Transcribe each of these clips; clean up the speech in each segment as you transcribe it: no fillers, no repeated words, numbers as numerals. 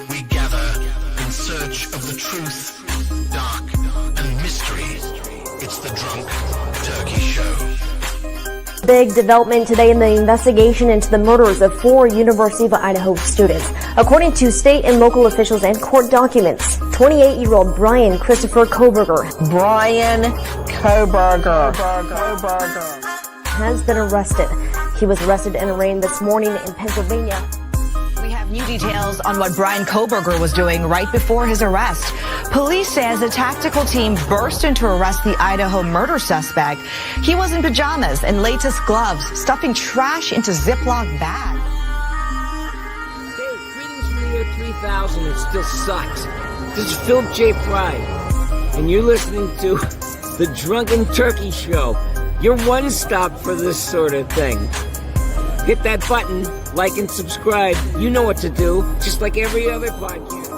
we gather in search of the truth, dark, and mystery. It's the Drunk Turkey Show. Big development today in the investigation into the murders of 4 University of Idaho students. According to state and local officials and court documents, 28-year-old Bryan Christopher Kohberger has been arrested. He was arrested and arraigned this morning in Pennsylvania. We have new details on what Bryan Kohberger was doing right before his arrest. Police says a tactical team burst in to arrest the Idaho murder suspect. He was in pajamas and latest gloves, stuffing trash into Ziploc bags. Hey, greetings from the year 3000. It still sucks. This is Philip J. Fry, and you're listening to the Drunken Turkey Show. Your one stop for this sort of thing. Hit that button, like and subscribe. You know what to do, just like every other podcast.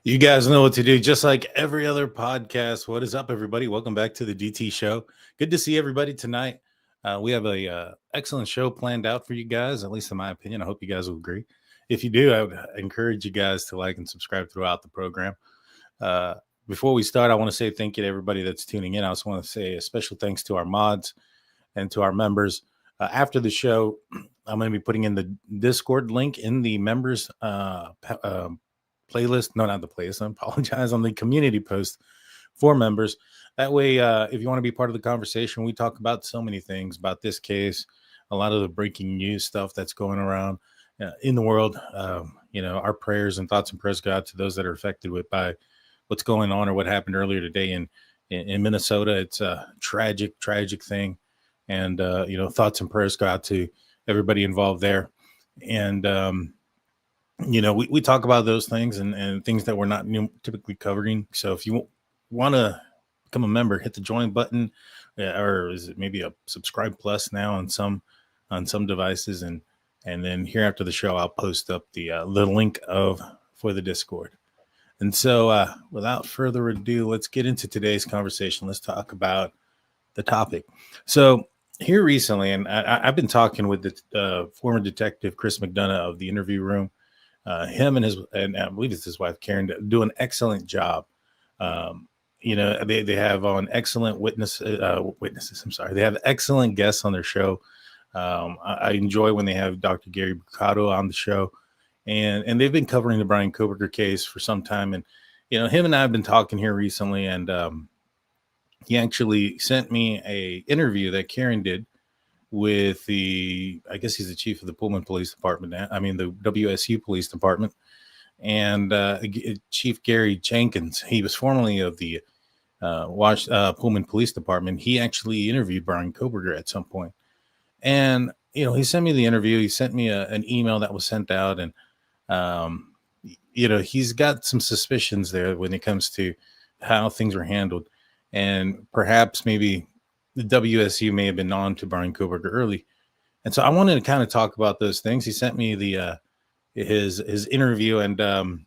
You guys know what to do, just like every other podcast. What is up, everybody? Welcome back to the DT Show. Good to see everybody tonight. We have a excellent show planned out for you guys, at least in my opinion. I hope you guys will agree. If you do, I would encourage you guys to like and subscribe throughout the program. Before we start, I want to say thank you to everybody that's tuning in. I also want to say a special thanks to our mods and to our members. After the show, I'm going to be putting in the Discord link in the members playlist. No, not the playlist. I apologize. On the community post for members. That way, if you want to be part of the conversation, we talk about so many things about this case, a lot of the breaking news stuff that's going around in the world. Our prayers and thoughts and prayers go out to those that are affected by what's going on or what happened earlier today in Minnesota. It's a tragic thing. And, thoughts and prayers go out to everybody involved there. And, we talk about those things and things that we're not typically covering. So if you want to become a member, hit the join button, or is it maybe a subscribe plus now on some devices. And then here after the show, I'll post up the link for the Discord. And so without further ado, let's get into today's conversation. Let's talk about the topic. So here recently, and I've been talking with the former detective Chris McDonough of the Interview Room. Him and I believe it's his wife Karen do an excellent job. They have on excellent witnesses. I'm sorry, they have excellent guests on their show. I enjoy when they have Dr. Gary Buccato on the show, and they've been covering the Bryan Kohberger case for some time. And him and I have been talking here recently, and he actually sent me a interview that Karen did with I guess he's the chief of the Pullman Police Department. The WSU Police Department, and Chief Gary Jenkins. He was formerly of the Pullman Police Department. He actually interviewed Bryan Kohberger at some point. And, he sent me the interview. He sent me an email that was sent out. And, he's got some suspicions there when it comes to how things were handled. And perhaps maybe the WSU may have been on to Bryan Kohberger early. And so I wanted to kind of talk about those things. He sent me his interview and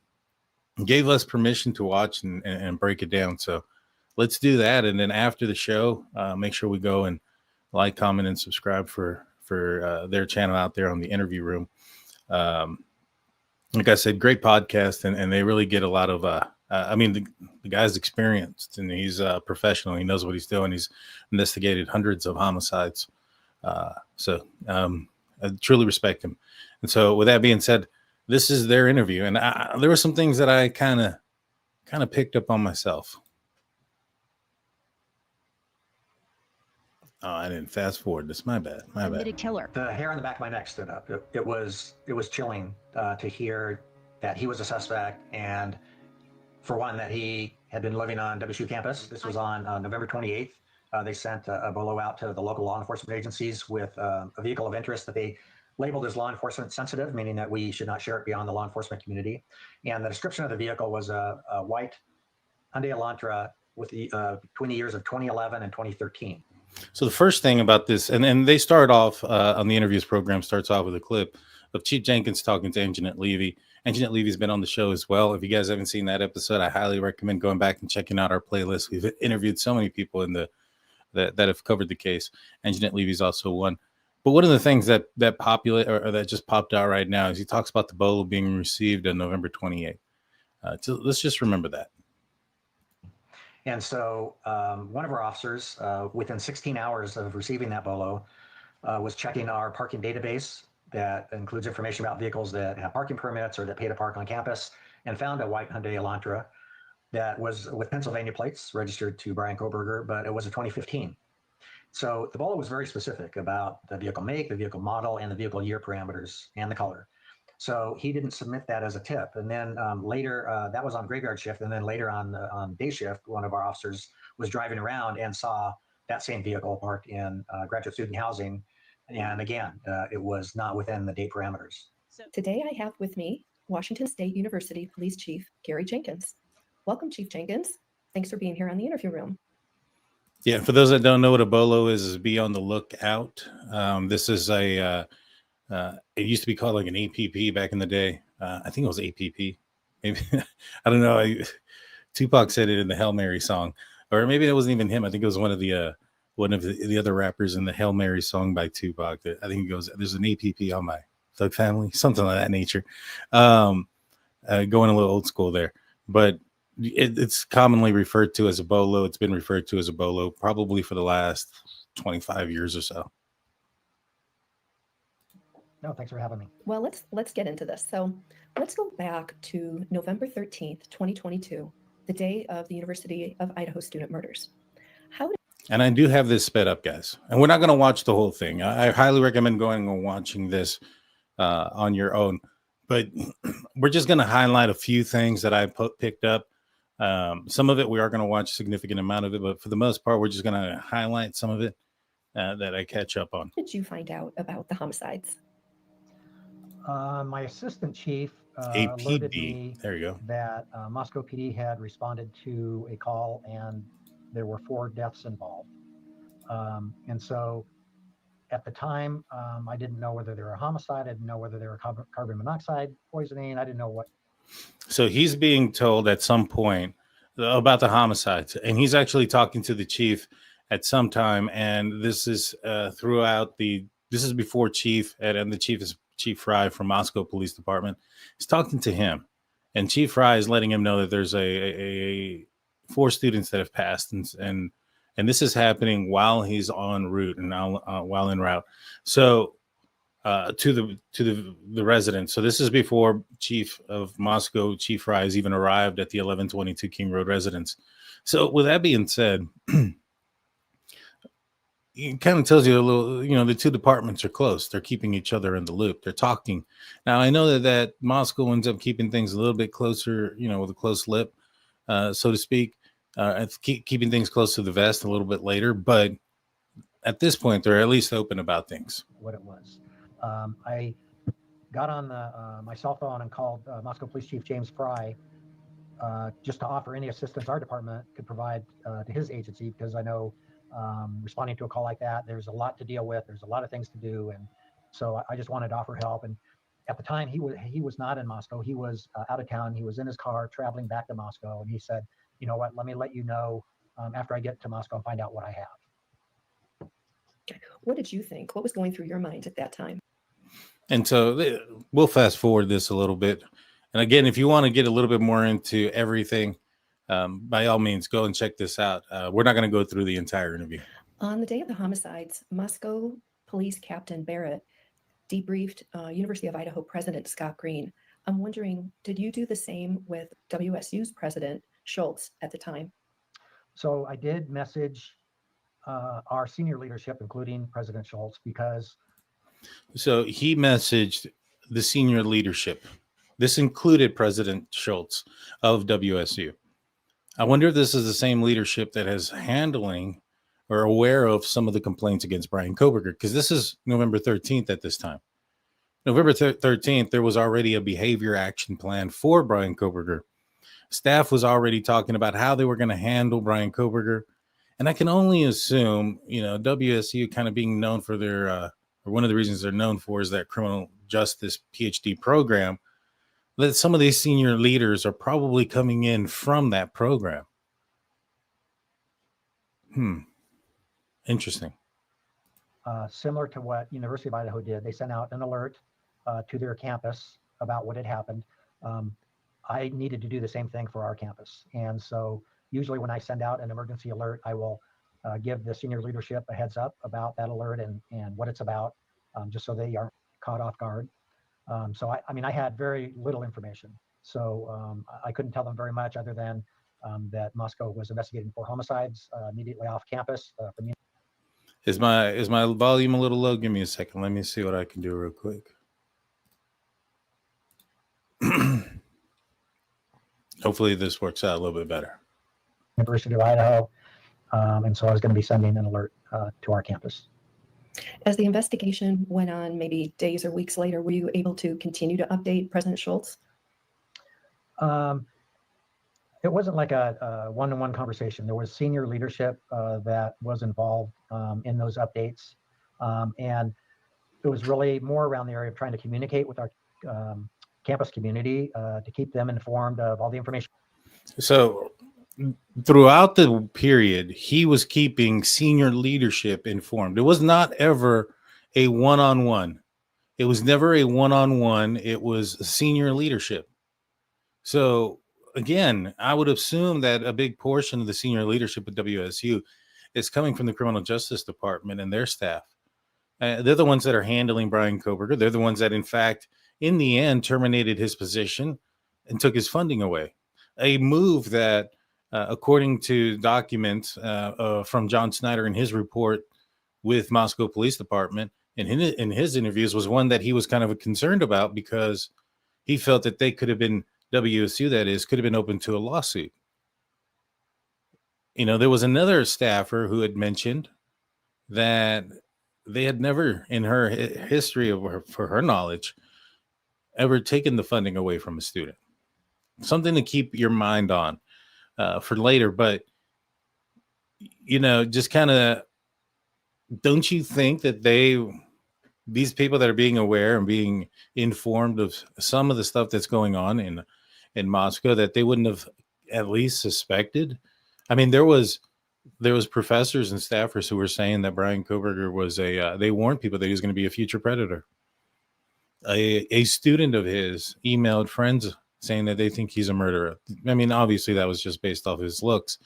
gave us permission to watch and break it down. So let's do that. And then after the show, make sure we go and like, comment, and subscribe for their channel out there on the Interview Room. Like I said, great podcast, and they really get a lot of the guy's experienced, and he's professional. He knows what he's doing. He's investigated hundreds of homicides. So I truly respect him. And so with that being said, this is their interview. And there were some things that I kind of picked up on myself. Oh, I didn't fast forward this. My bad. Admitted killer. The hair on the back of my neck stood up. It was chilling to hear that he was a suspect, and for one, that he had been living on WSU campus. This was on November 28th. They sent a BOLO out to the local law enforcement agencies with a vehicle of interest that they labeled as law enforcement sensitive, meaning that we should not share it beyond the law enforcement community. And the description of the vehicle was a white Hyundai Elantra with between the years of 2011 and 2013. So the first thing about this, and they start off on the interviews program, starts off with a clip of Chief Jenkins talking to Anjanette Levy. Anjanette Levy's been on the show as well. If you guys haven't seen that episode, I highly recommend going back and checking out our playlist. We've interviewed so many people that have covered the case. Anjanette Levy's also one. But one of the things that populate or that just popped out right now is he talks about the BOLO being received on November 28th. So let's just remember that. And so one of our officers, within 16 hours of receiving that BOLO, was checking our parking database that includes information about vehicles that have parking permits or that pay to park on campus, and found a white Hyundai Elantra that was with Pennsylvania plates registered to Bryan Kohberger, but it was a 2015. So the BOLO was very specific about the vehicle make, the vehicle model, and the vehicle year parameters and the color. So he didn't submit that as a tip. And then later, that was on graveyard shift. And then later on day shift, one of our officers was driving around and saw that same vehicle parked in graduate student housing. And again, it was not within the date parameters. So today I have with me Washington State University Police Chief Gary Jenkins. Welcome, Chief Jenkins. Thanks for being here on the interview room. Yeah, for those that don't know what a BOLO is be on the lookout. This is a it used to be called like an APP back in the day. I think it was APP. Maybe I don't know. Tupac said it in the Hail Mary song, or maybe it wasn't even him. I think it was one of the other rappers in the Hail Mary song by Tupac. I think it goes, "There's an APP on my Thug Family," something of that nature. Going a little old school there, but it's commonly referred to as a BOLO. It's been referred to as a BOLO probably for the last 25 years or so. No, thanks for having me. Well, let's get into this. So let's go back to November 13th, 2022, the day of the University of Idaho student murders. And I do have this sped up, guys. And we're not going to watch the whole thing. I highly recommend going and watching this on your own. But we're just going to highlight a few things that I picked up. Some of it we are going to watch a significant amount of it, but for the most part, we're just going to highlight some of it that I catch up on. How did you find out about the homicides? My assistant chief APD. alerted me There you go. that Moscow PD had responded to a call and there were 4 deaths involved. And so at the time, I didn't know whether they were a homicide. I didn't know whether they were carbon monoxide poisoning. I didn't know what. So he's being told at some point about the homicides, and he's actually talking to the chief at some time. And this is this is before chief, and the chief is Chief Fry from Moscow Police Department. He's talking to him, and Chief Fry is letting him know that there's a 4 students that have passed, and this is happening while he's en route and while en route. So to the residents. So this is before Chief of Moscow, Chief Fry, has even arrived at the 1122 King Road residence. So with that being said, it kind of tells you a little, the 2 departments are close. They're keeping each other in the loop. They're talking. Now, I know that Moscow ends up keeping things a little bit closer, with a close lip, so to speak, keeping things close to the vest a little bit later. But at this point, they're at least open about things. What it was. I got on my cell phone and called Moscow Police Chief James Fry just to offer any assistance our department could provide to his agency, because I know responding to a call like that, there's a lot to deal with. There's a lot of things to do. And so I just wanted to offer help. And at the time, he was not in Moscow. He was out of town. He was in his car traveling back to Moscow. And he said, "You know what, let me let you know after I get to Moscow and find out what I have." What did you think? What was going through your mind at that time? And so we'll fast forward this a little bit. And again, if you want to get a little bit more into everything, by all means, go and check this out. We're not going to go through the entire interview. On the day of the homicides, Moscow Police Captain Barrett debriefed University of Idaho President Scott Green. I'm wondering, did you do the same with WSU's President Schultz at the time? So I did message our senior leadership, including President Schultz, because. So he messaged the senior leadership. This included President Schultz of WSU. I wonder if this is the same leadership that is handling or aware of some of the complaints against Bryan Kohberger, because this is November 13th at this time. November 13th, there was already a behavior action plan for Bryan Kohberger. Staff was already talking about how they were going to handle Bryan Kohberger. And I can only assume, WSU kind of being known for their, or one of the reasons they're known for is that criminal justice PhD program, that some of these senior leaders are probably coming in from that program. Interesting. similar to what University of Idaho did. They sent out an alert to their campus about what had happened. I needed to do the same thing for our campus. And so usually when I send out an emergency alert, I will give the senior leadership a heads up about that alert and what it's about, just so they aren't caught off guard. So I mean, I had very little information. So I couldn't tell them very much other than that Moscow was investigating 4 homicides immediately off campus. Is my volume a little low? Give me a second. Let me see what I can do real quick. Hopefully this works out a little bit better. University of Idaho. And so I was going to be sending an alert to our campus. As the investigation went on, maybe days or weeks later, were you able to continue to update President Schultz? It wasn't like a one-to-one conversation. There was senior leadership that was involved in those updates. And it was really more around the area of trying to communicate with our campus community to keep them informed of all the information. So throughout the period, he was keeping senior leadership informed. It was not ever a one-on-one. It was never a one-on-one. It was senior leadership. So again, I would assume that a big portion of the senior leadership at WSU is coming from the Criminal Justice Department and their staff. They're the ones that are handling Bryan Kohberger. They're the ones that, in fact, in the end, terminated his position and took his funding away. A move that, according to documents from John Snyder in his report with Moscow Police Department, and in his interviews, was one that he was kind of concerned about because he felt that they could have been, WSU that is, could have been open to a lawsuit. You know, there was another staffer who had mentioned that they had never, in her history of her, for her knowledge, ever taken the funding away from a student. Something to keep your mind on for later. But, you know, just kind of, don't you think that these people that are being aware and being informed of some of the stuff that's going on in Moscow, that they wouldn't have at least suspected? I mean, there was professors and staffers who were saying that Bryan Kohberger was they warned people that he was going to be a future predator. A student of his emailed friends saying that they think he's a murderer. I mean, obviously that was just based off his looks,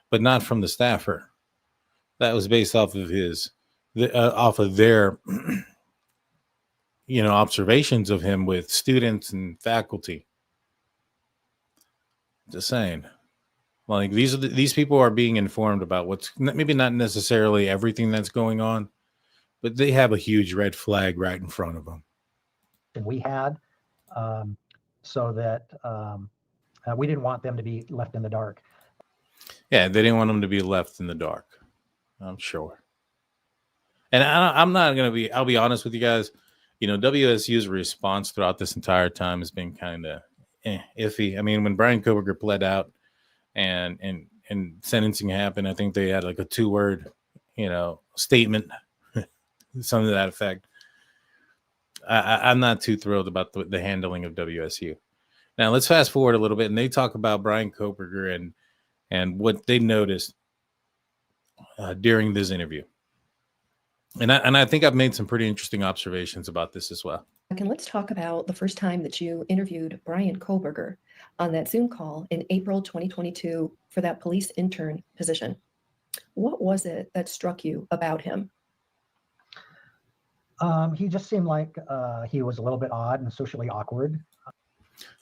but not from the staffer. That was based off of off of their, you know, observations of him with students and faculty. Just saying. Like, these people are being informed about what's maybe not necessarily everything that's going on, but they have a huge red flag right in front of them. And we had, so that we didn't want them to be left in the dark. Yeah, they didn't want them to be left in the dark, I'm sure. And I'm not going to be, I'll be honest with you guys, you know, WSU's response throughout this entire time has been kind of iffy. I mean, when Bryan Kohberger pled out and sentencing happened, I think they had like a 2-word, you know, statement, something to that effect. I'm not too thrilled about the handling of WSU. Now let's fast forward a little bit, and they talk about Bryan Kohberger and what they noticed during this interview. And I think I've made some pretty interesting observations about this as well. And let's talk about the first time that you interviewed Bryan Kohberger on that Zoom call in April 2022 for that police intern position. What was it that struck you about him? He just seemed like he was a little bit odd and socially awkward.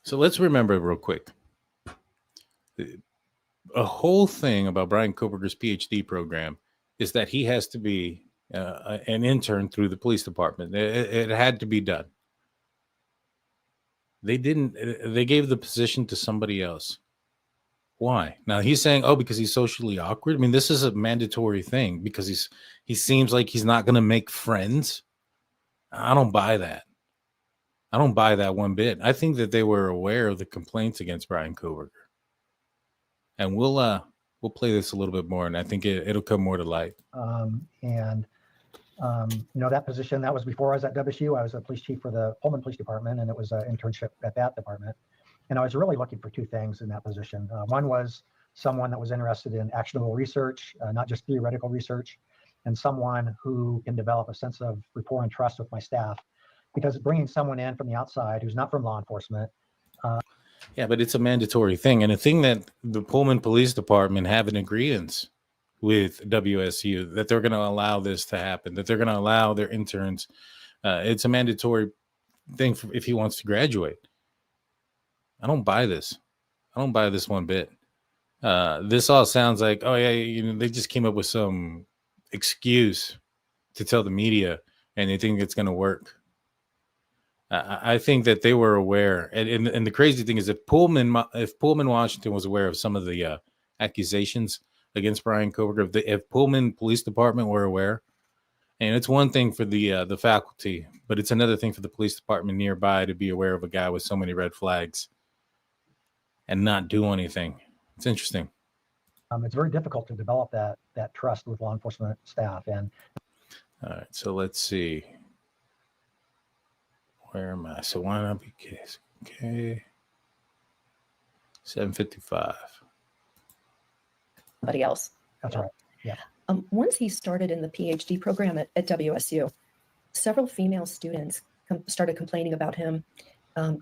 So let's remember real quick. A whole thing about Bryan Kohberger's PhD program is that he has to be an intern through the police department. It had to be done. They didn't. They gave the position to somebody else. Why? Now he's saying, oh, because he's socially awkward. I mean, this is a mandatory thing because he seems like he's not going to make friends. I don't buy that. I don't buy that one bit. I think that they were aware of the complaints against Bryan Kohberger. And we'll play this a little bit more, and I think it'll come more to light. You know, that position, that was before I was at WSU. I was a police chief for the Pullman Police Department, and it was an internship at that department. And I was really looking for 2 things in that position. One was someone that was interested in actionable research, not just theoretical research. and someone who can develop a sense of rapport and trust with my staff. Because bringing someone in from the outside who's not from law enforcement. Yeah, but it's a mandatory thing, and a thing that the Pullman Police Department have an agreement with WSU that they're going to allow this to happen, that they're going to allow their interns. It's a mandatory thing if he wants to graduate. I don't buy this. I don't buy this one bit. This all sounds like, oh yeah, they just came up with some excuse to tell the media, and they think it's going to work. I think that they were aware, and the crazy thing is, if Pullman Washington was aware of some of the accusations against Bryan Kohberger, if Pullman Police Department were aware, and it's one thing for the faculty, but it's another thing for the police department nearby to be aware of a guy with so many red flags and not do anything. It's interesting. It's very difficult to develop that trust with law enforcement staff. And all right, so let's see. Where am I? So why not be case? Okay. 7:55. Somebody else. that's right. Yeah. Once he started in the PhD program at WSU, several female students started complaining about him.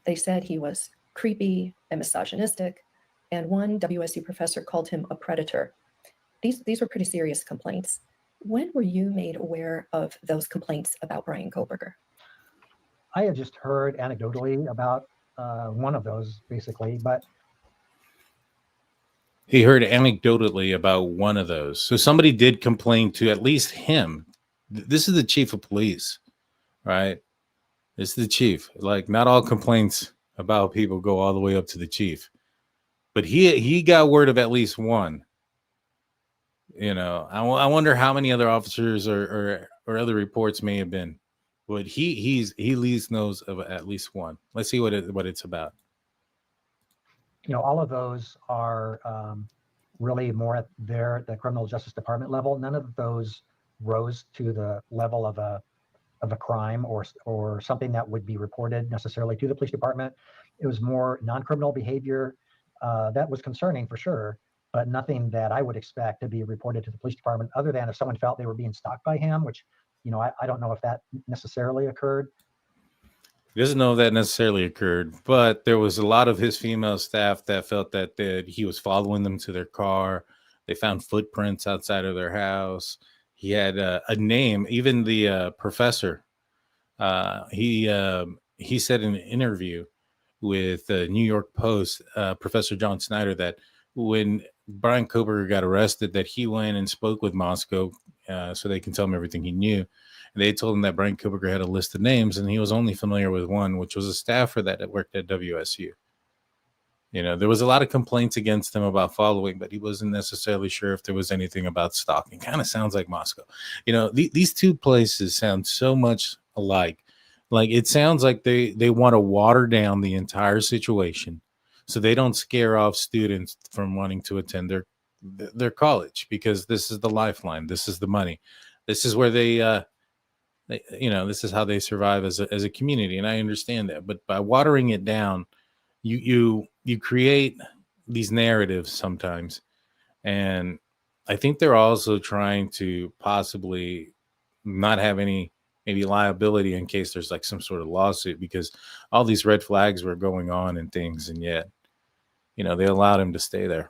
They said he was creepy and misogynistic, and one WSU professor called him a predator. These were pretty serious complaints. When were you made aware of those complaints about Bryan Kohberger? I had just heard anecdotally about one of those, basically, but He heard anecdotally about one of those. So somebody did complain to at least him. This is the chief of police, right? This is the chief. Like, not all complaints about people go all the way up to the chief. But he got word of at least one. I wonder how many other officers or other reports may have been. But he at least knows of at least one. Let's see what it's about. all of those are really more at the criminal justice department level. None of those rose to the level of a crime or something that would be reported necessarily to the police department. It was more non-criminal behavior that was concerning for sure, but nothing that I would expect to be reported to the police department, other than if someone felt they were being stalked by him, which I don't know if that necessarily occurred. He doesn't know if that necessarily occurred, but there was a lot of his female staff that felt that he was following them to their car. They found footprints outside of their house. He had a name. Even the professor, he said in an interview with the New York Post, Professor John Snyder, that when Bryan Kohberger got arrested, that he went and spoke with Moscow so they can tell him everything he knew. And they told him that Bryan Kohberger had a list of names, and he was only familiar with one, which was a staffer that worked at WSU. There was a lot of complaints against him about following, but he wasn't necessarily sure if there was anything about stalking. Kind of sounds like Moscow. These two places sound so much alike. Like, it sounds like they want to water down the entire situation so they don't scare off students from wanting to attend their college, because this is the lifeline. This is the money. This is where this is how they survive as a community. And I understand that, but by watering it down, you create these narratives sometimes. And I think they're also trying to possibly not have any maybe liability in case there's like some sort of lawsuit, because all these red flags were going on and things. And yet, they allowed him to stay there.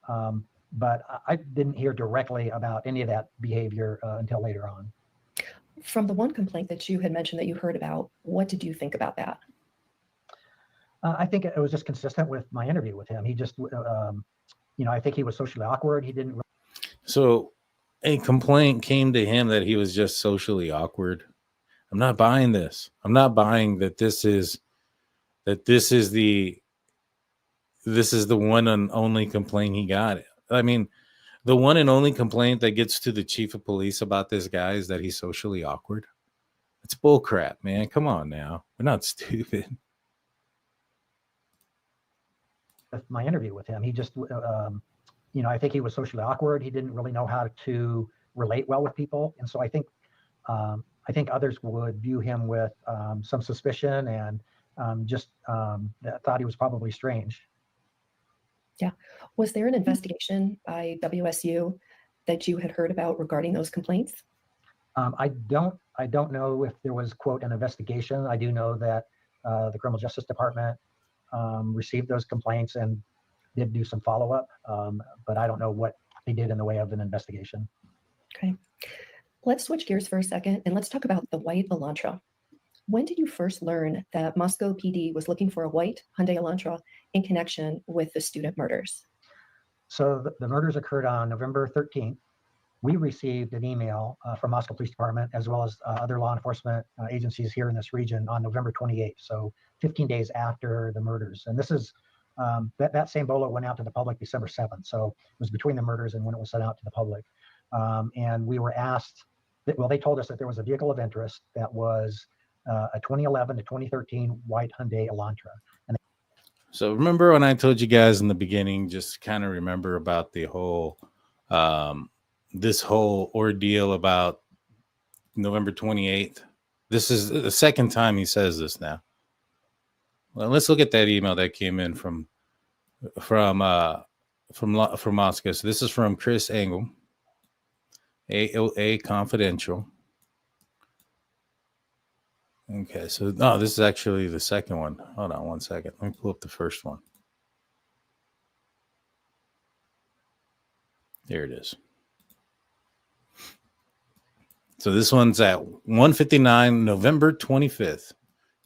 But I didn't hear directly about any of that behavior until later on. From the one complaint that you had mentioned that you heard about, what did you think about that? I think it was just consistent with my interview with him. He just, I think he was socially awkward. He didn't. So a complaint came to him that he was just socially awkward. I'm not buying this. I'm not buying that this is the one and only complaint he got. I mean, the one and only complaint that gets to the chief of police about this guy is that he's socially awkward. It's bull crap, man. Come on now. We're not stupid. My interview with him, he just, I think he was socially awkward. He didn't really know how to relate well with people. And so I think others would view him with some suspicion and thought he was probably strange. Yeah. Was there an investigation by WSU that you had heard about regarding those complaints? I don't know if there was, quote, an investigation. I do know that the Criminal Justice Department received those complaints and did do some follow-up, but I don't know what they did in the way of an investigation. Okay. Let's switch gears for a second and let's talk about the white Elantra. When did you first learn that Moscow PD was looking for a white Hyundai Elantra in connection with the student murders? So the murders occurred on November 13th. We received an email from Moscow Police Department as well as other law enforcement agencies here in this region on November 28th, so 15 days after the murders. And this is, that same BOLO went out to the public December 7th, so it was between the murders and when it was sent out to the public. And we were asked, they told us that there was a vehicle of interest that was a 2011 to 2013 white Hyundai Elantra. And so remember when I told you guys in the beginning, just kind of remember about the whole, this whole ordeal about November 28th. This is the second time he says this now. Well, let's look at that email that came in from Moscow. So this is from Chris Engel, AOA Confidential. Okay, so no, this is actually the second one. Hold on one second. Let me pull up the first one. There it is. So this one's at 1:59, November 25th.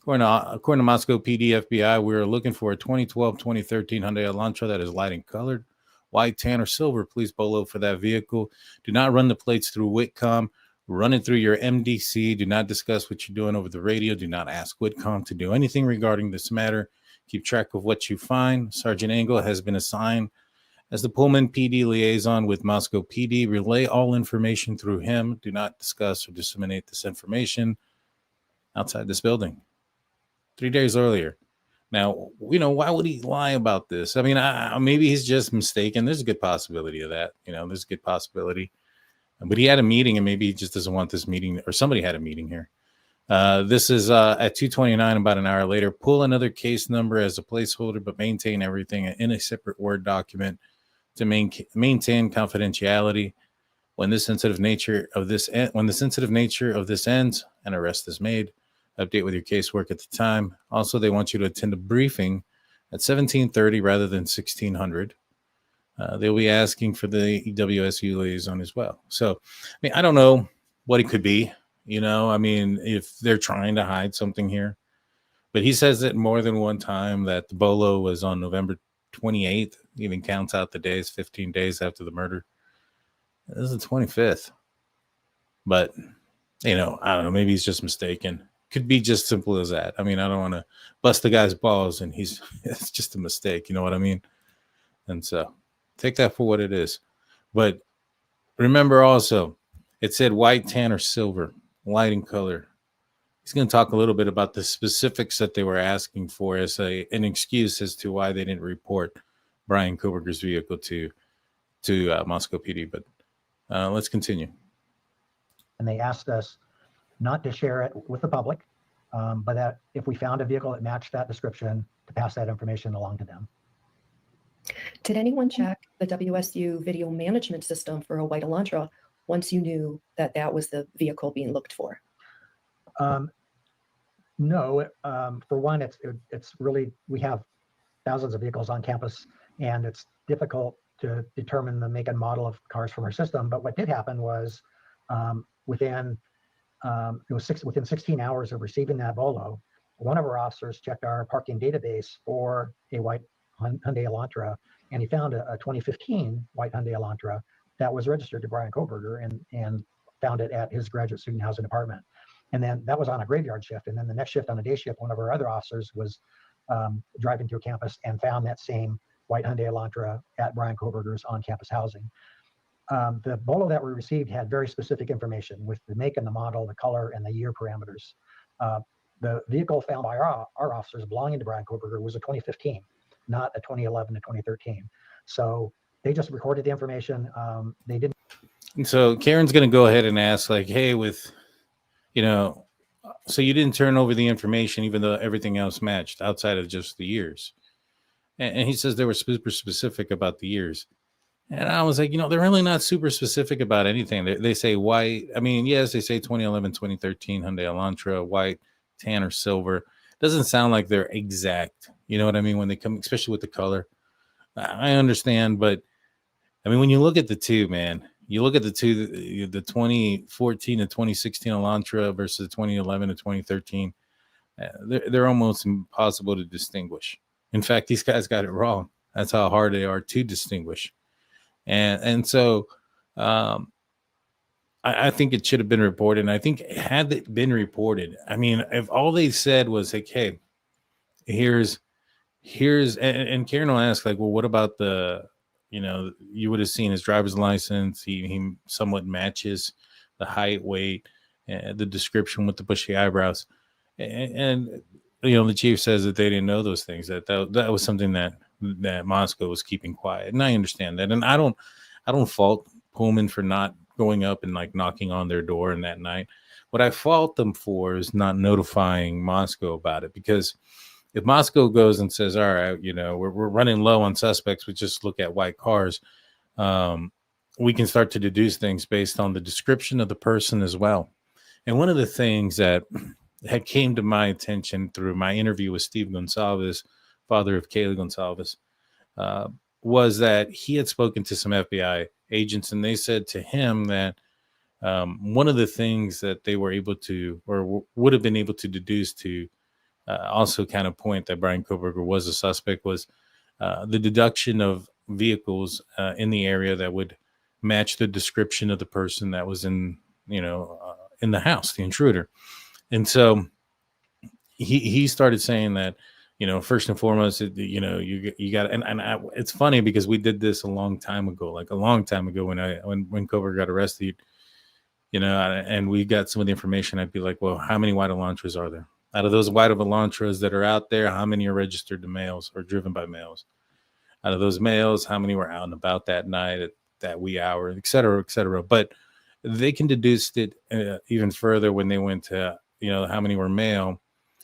According to Moscow PD FBI, we're looking for a 2012-2013 Hyundai Elantra that is light in colored, white, tan, or silver. Please BOLO for that vehicle. Do not run the plates through Whitcomb. Run it through your MDC. Do not discuss what you're doing over the radio. Do not ask Whitcomb to do anything regarding this matter. Keep track of what you find. Sergeant Engel has been assigned as the Pullman PD liaison with Moscow PD. Relay all information through him. Do not discuss or disseminate this information outside this building. 3 days earlier. Now, why would he lie about this? I mean, maybe he's just mistaken. There's a good possibility of that. There's a good possibility. But he had a meeting, and maybe he just doesn't want this meeting, or somebody had a meeting here. This is at 2:29, about an hour later. Pull another case number as a placeholder, but maintain everything in a separate Word document to maintain confidentiality. When the sensitive nature of this ends, an arrest is made. Update with your casework at the time. Also, they want you to attend a briefing at 17:30 rather than 1600. They'll be asking for the WSU liaison as well. So, I don't know what it could be. If they're trying to hide something here. But he says it more than one time that the BOLO was on November 28th. He even counts out the days, 15 days after the murder. This is the 25th. But, I don't know. Maybe he's just mistaken. Could be just simple as that. I don't want to bust the guy's balls, and it's just a mistake. You know what I mean? And so take that for what it is. But remember also, it said white, tan, or silver, light in color. He's going to talk a little bit about the specifics that they were asking for as an excuse as to why they didn't report Bryan Kohberger's vehicle to Moscow PD. But let's continue. And they asked us not to share it with the public, but that if we found a vehicle that matched that description, to pass that information along to them. Did anyone check the WSU video management system for a white Elantra once you knew that that was the vehicle being looked for? No. For one, it's really, we have thousands of vehicles on campus, and it's difficult to determine the make and model of cars from our system. But what did happen was within 16 hours of receiving that BOLO, one of our officers checked our parking database for a white Hyundai Elantra, and he found a 2015 white Hyundai Elantra that was registered to Bryan Kohberger and found it at his graduate student housing apartment. And then that was on a graveyard shift. And then the next shift, on a day shift, one of our other officers was driving through campus and found that same white Hyundai Elantra at Bryan Kohberger's on-campus housing. The BOLO that we received had very specific information with the make and the model, the color, and the year parameters. The vehicle found by our officers belonging to Bryan Kohberger was a 2015, not a 2011 to 2013. So they just recorded the information. They didn't. And so Karen's going to go ahead and ask, like, hey, so you didn't turn over the information, even though everything else matched outside of just the years. And he says they were super specific about the years. And I was like, they're really not super specific about anything. They say white. I mean, yes, they say 2011, 2013 Hyundai Elantra, white, tan, or silver. Doesn't sound like they're exact. You know what I mean? When they come, especially with the color. I understand, but I mean, when you look at the two, man, you look at the two, the 2014 and 2016 Elantra versus 2011 and 2013, they're almost impossible to distinguish. In fact, these guys got it wrong. That's how hard they are to distinguish. And so I think it should have been reported. And I think had it been reported, I mean, if all they said was like, hey, here's and Karen will ask, like, well, what about the, you would have seen his driver's license. He somewhat matches the height, weight, and the description with the bushy eyebrows. And the chief says that they didn't know those things, that was something that Moscow was keeping quiet. And I understand that. And I don't fault Pullman for not going up and like knocking on their door in that night. What I fault them for is not notifying Moscow about it, because if Moscow goes and says, all right, we're running low on suspects, we just look at white cars, we can start to deduce things based on the description of the person as well. And one of the things that had came to my attention through my interview with Steve Goncalves, father of Kaylee Goncalves, was that he had spoken to some FBI agents, and they said to him that one of the things that they were able to, or would have been able to deduce to also kind of point that Bryan Kohberger was a suspect, was the deduction of vehicles in the area that would match the description of the person that was in the house, the intruder. And so he started saying that, first and foremost, you got, and it's funny because we did this a long time ago when Kohberger got arrested, and we got some of the information. I'd be like, well, how many white Elantras are there? Out of those white Elantras that are out there, how many are registered to males or driven by males? Out of those males, how many were out and about that night at that wee hour, et cetera, et cetera. But they can deduce it even further when they went to, how many were male,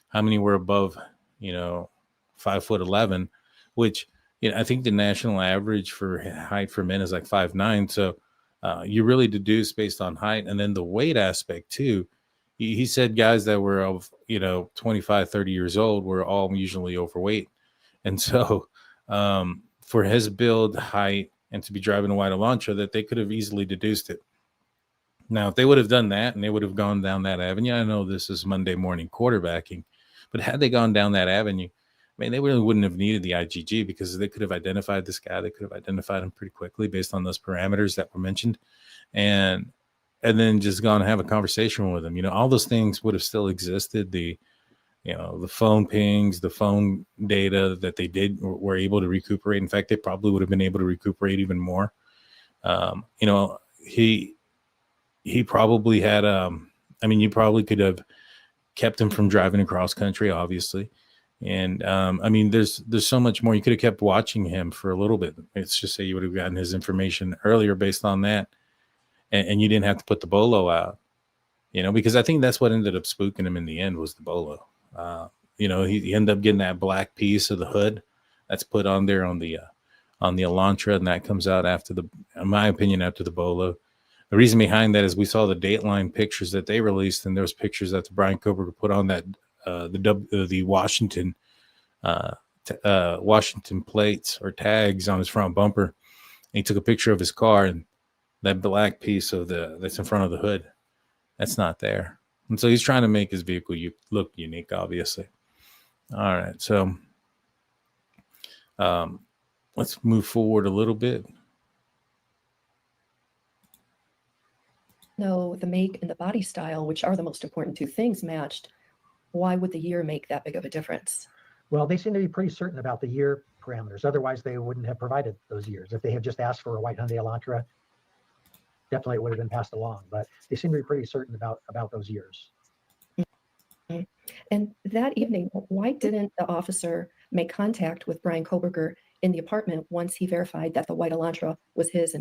how many were above, 5'11", which, I think the national average for height for men is like 5'9". So you really deduce based on height, and then the weight aspect too. He said guys that were of, 25, 30 years old were all usually overweight. And so for his build, height, and to be driving a white Elantra, that they could have easily deduced it. Now, if they would have done that and they would have gone down that avenue, I know this is Monday morning quarterbacking, but had they gone down that avenue, they really wouldn't have needed the IGG, because they could have identified this guy. They could have identified him pretty quickly based on those parameters that were mentioned. And then just gone and have a conversation with him. All those things would have still existed. The phone pings, the phone data that they were able to recuperate. In fact, they probably would have been able to recuperate even more. He probably had, you probably could have kept him from driving across country, obviously. And there's so much more. You could have kept watching him for a little bit. Let's just say you would have gotten his information earlier based on that. And you didn't have to put the BOLO out, because I think that's what ended up spooking him in the end, was the BOLO. He ended up getting that black piece of the hood that's put on there on the Elantra, and that comes out in my opinion, after the BOLO. The reason behind that is we saw the Dateline pictures that they released, and there was pictures that the Bryan Kohberger put on that the Washington plates or tags on his front bumper. And he took a picture of his car, and that black piece that's in front of the hood, that's not there. And so he's trying to make his vehicle look unique, obviously. All right, so let's move forward a little bit. No, the make and the body style, which are the most important two things, matched. Why would the year make that big of a difference? Well, they seem to be pretty certain about the year parameters. Otherwise, they wouldn't have provided those years. If they had just asked for a white Hyundai Elantra, definitely it would have been passed along. But they seem to be pretty certain about those years. And that evening, why didn't the officer make contact with Bryan Kohberger in the apartment once he verified that the white Elantra was his?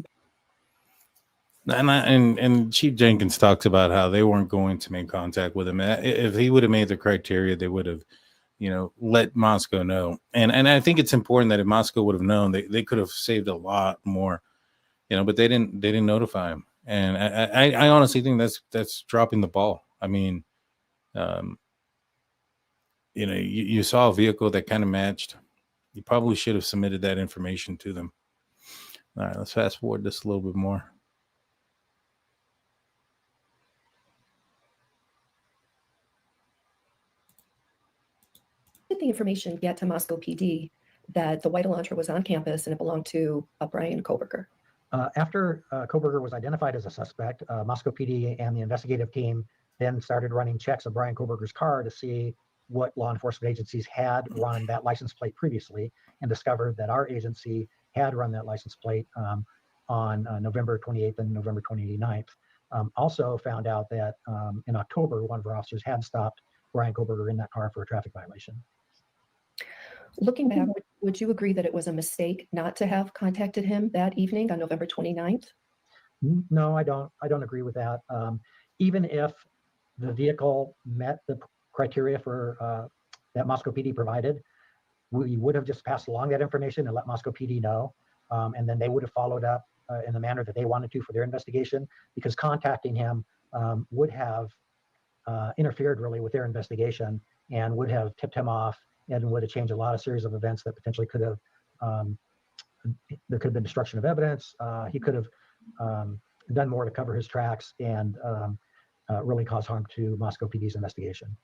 And Chief Jenkins talks about how they weren't going to make contact with him. If he would have made the criteria, they would have, let Moscow know. And I think it's important that if Moscow would have known, they could have saved a lot more but they didn't notify him. And I honestly think that's dropping the ball. I mean, you saw a vehicle that kind of matched. You probably should have submitted that information to them. All right, let's fast forward this a little bit more. Did the information get to Moscow PD that the white Elantra was on campus and it belonged to Bryan Kohberger? After Kohberger was identified as a suspect, Moscow PD and the investigative team then started running checks of Bryan Kohberger's car to see what law enforcement agencies had run that license plate previously, and discovered that our agency had run that license plate on November 28th and November 29th. Also found out that in October, one of our officers had stopped Bryan Kohberger in that car for a traffic violation. Looking back, would you agree that it was a mistake not to have contacted him that evening on November 29th? No, I don't agree with that. Even if the vehicle met the criteria for that Moscow PD provided, we would have just passed along that information and let Moscow PD know, and then they would have followed up in the manner that they wanted to for their investigation, because contacting him would have interfered really with their investigation and would have tipped him off and would have changed a lot of series of events that potentially could have, there could have been destruction of evidence. He could have done more to cover his tracks and really cause harm to Moscow PD's investigation.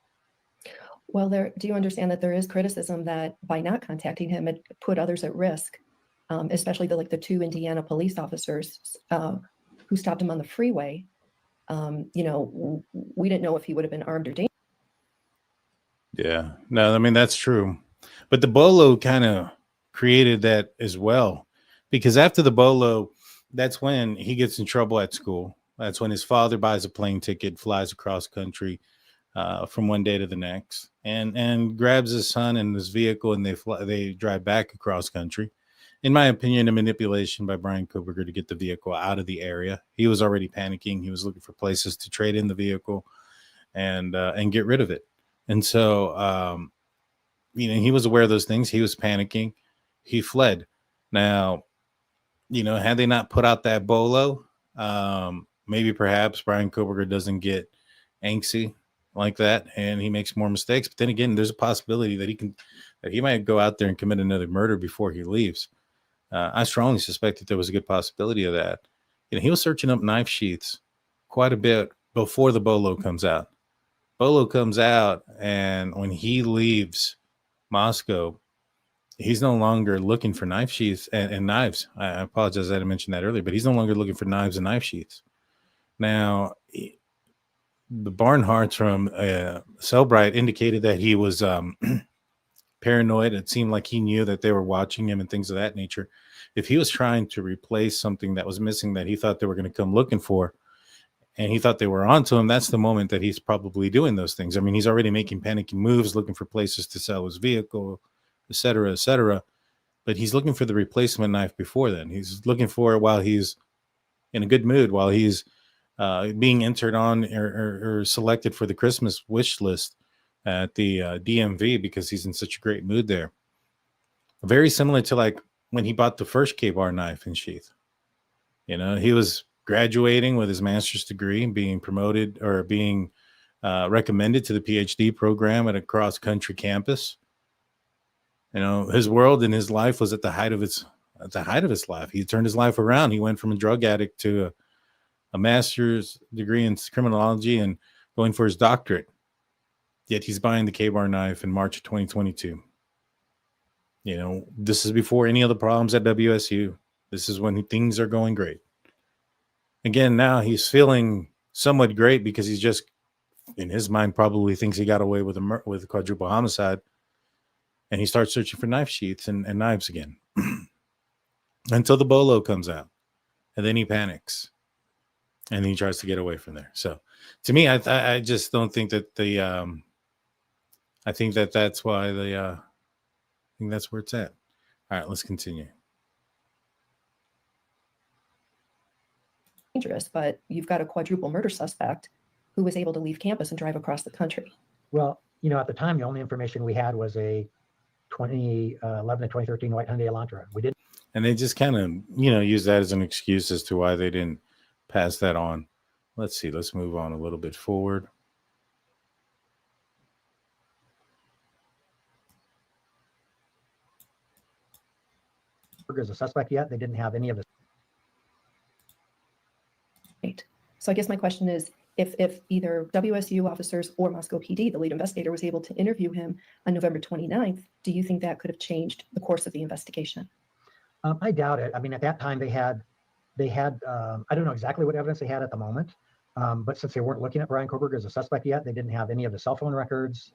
Well, do you understand that there is criticism that by not contacting him, it put others at risk, especially the two Indiana police officers who stopped him on the freeway? We didn't know if he would have been armed or dangerous. Yeah, no, I mean, that's true. But the BOLO kind of created that as well, because after the BOLO, that's when he gets in trouble at school. That's when his father buys a plane ticket, flies across country from one day to the next, and grabs his son in this vehicle, and they drive back across country. In my opinion, a manipulation by Bryan Kohberger to get the vehicle out of the area. He was already panicking. He was looking for places to trade in the vehicle and get rid of it. And so, he was aware of those things. He was panicking. He fled. Now, had they not put out that BOLO, maybe perhaps Bryan Kohberger doesn't get angsty like that and he makes more mistakes. But then again, there's a possibility that he might go out there and commit another murder before he leaves. I strongly suspect that there was a good possibility of that. He was searching up knife sheaths quite a bit before the BOLO comes out. BOLO comes out, and when he leaves Moscow, he's no longer looking for knife sheaths and knives. I apologize, I didn't mention that earlier, but he's no longer looking for knives and knife sheaths. Now, the Barnharts from Cellbrite indicated that he was paranoid. It seemed like he knew that they were watching him and things of that nature. If he was trying to replace something that was missing that he thought they were going to come looking for, and he thought they were onto him, that's the moment that he's probably doing those things. I mean, he's already making panicky moves, looking for places to sell his vehicle, et cetera, et cetera. But he's looking for the replacement knife before then. He's looking for it while he's in a good mood, while he's being entered on or selected for the Christmas wish list at the DMV, because he's in such a great mood there. Very similar to like when he bought the first K-bar knife and sheath. He was graduating with his master's degree and being promoted or being recommended to the PhD program at a cross-country campus. His world and his life was at the height of his life. He turned his life around. He went from a drug addict to a master's degree in criminology and going for his doctorate. Yet he's buying the K-bar knife in March of 2022. This is before any of the problems at WSU. This is when things are going great. Again, now he's feeling somewhat great because he's just, in his mind, probably thinks he got away with a quadruple homicide. And he starts searching for knife sheaths and knives again until the BOLO comes out. And then he panics and he tries to get away from there. So to me, I just don't think that I think that's why I think that's where it's at. All right, let's continue. Dangerous, but you've got a quadruple murder suspect who was able to leave campus and drive across the country. Well, at the time, the only information we had was a 2011 to 2013 white Hyundai Elantra. We didn't. And they just kind of, use that as an excuse as to why they didn't pass that on. Let's see. Let's move on a little bit forward. As a suspect yet. They didn't have any of the. Right. So I guess my question is, if either WSU officers or Moscow PD, the lead investigator, was able to interview him on November 29th, do you think that could have changed the course of the investigation? I doubt it. I mean, at that time they had, I don't know exactly what evidence they had at the moment, but since they weren't looking at Bryan Kohberger as a suspect yet, they didn't have any of the cell phone records,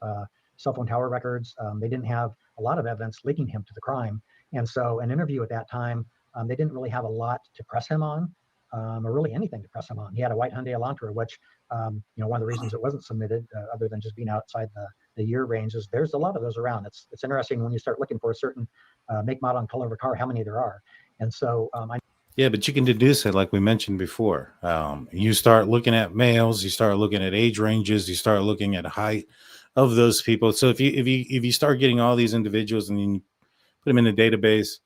cell phone tower records. They didn't have a lot of evidence linking him to the crime. And so an interview at that time, they didn't really have a lot to press him on, or really anything to press him on. He had a white Hyundai Elantra, which, one of the reasons it wasn't submitted, other than just being outside the year range, is there's a lot of those around. It's interesting when you start looking for a certain make, model, and color of a car, how many there are. And so yeah, but you can deduce it like we mentioned before. You start looking at males, you start looking at age ranges, you start looking at height of those people. So if you start getting all these individuals and then you put them in a database,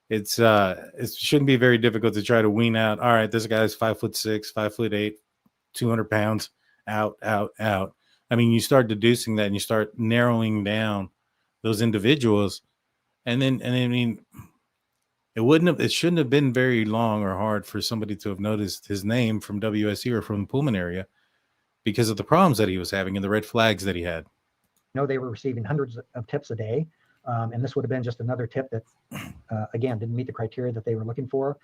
it shouldn't be very difficult to try to wean out. All right, this guy's 5'6", 5'8", 200 pounds. Out. I mean, you start deducing that and you start narrowing down those individuals, and then I mean, it shouldn't have been very long or hard for somebody to have noticed his name from WSU or from the Pullman area because of the problems that he was having and the red flags that he had. They were receiving hundreds of tips a day. And this would have been just another tip that, again, didn't meet the criteria that they were looking for.